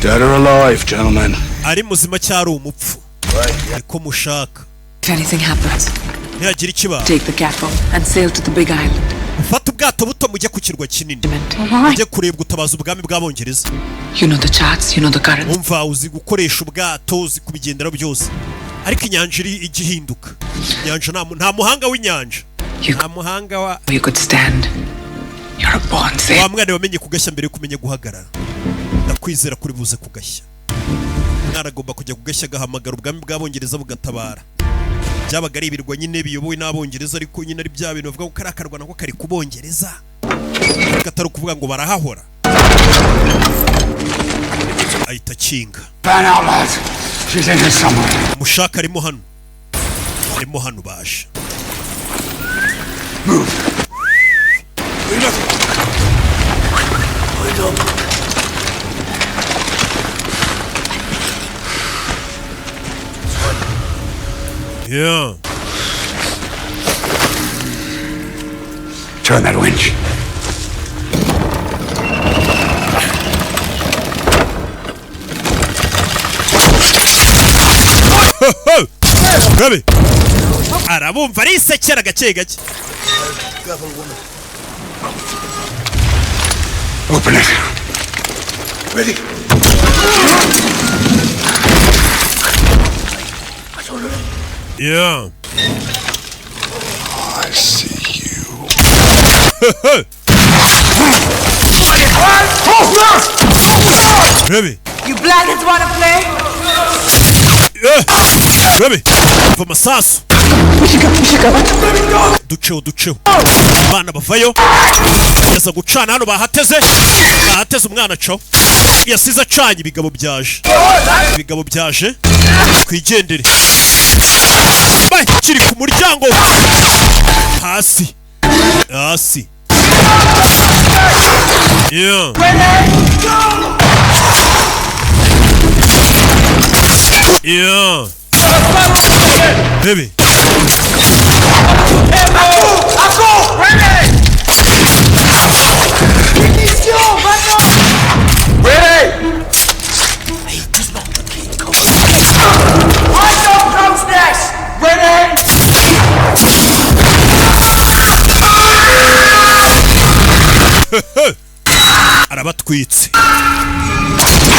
Dead or alive, gentlemen. Ari muzima cyari umupfu. Ariko mushaka. If anything happens, take the catboat and sail to the big island. Fata ubwato buto mujye ku kirwa kinini. Mujye kureba gutabaza ubwami bw'abongereza. You know the charts, you know the currents. Umva uzi gukoresha ubwato, uzi kubigendera byose. Ariko inyanja iri igihinduka. Inyanja nta muhanga w'inyanja. Nta muhanga wa. You could stand. You're a born sailor. Wa mwana wamenye kugashya mbere kumenya guhagarara. Ndakwizera kuri buze kugashya. Naragomba kujya kugashya gahamagara ubwami bw'abongereza bugatabara. Byabaga ari ibirwa nyine biyobowe n'abongereza ariko nyine ari bya bintu bavuga ko karakarwa nako kari kubongereza. Gatari kuvuga ngo barahahora. Ahita kinga. Mushaka arimo hano. Arimo hano baje. Yeah. Turn that winch. Baby. Arabumva arisekera gake gake. Open it. Ready. Yeah. Oh, I see you. Baby. You blankets wanna play? Baby. For masasu. Duceo. Bana bavayo. Yasa gucana hano bahateze. Bahateze umwana cyo. Yasize acanye ibigabo byaje. Kwigendere. Bye, kiri ku muryango. Hasi. Yeah. Yeah. Baby. Arabatwitse.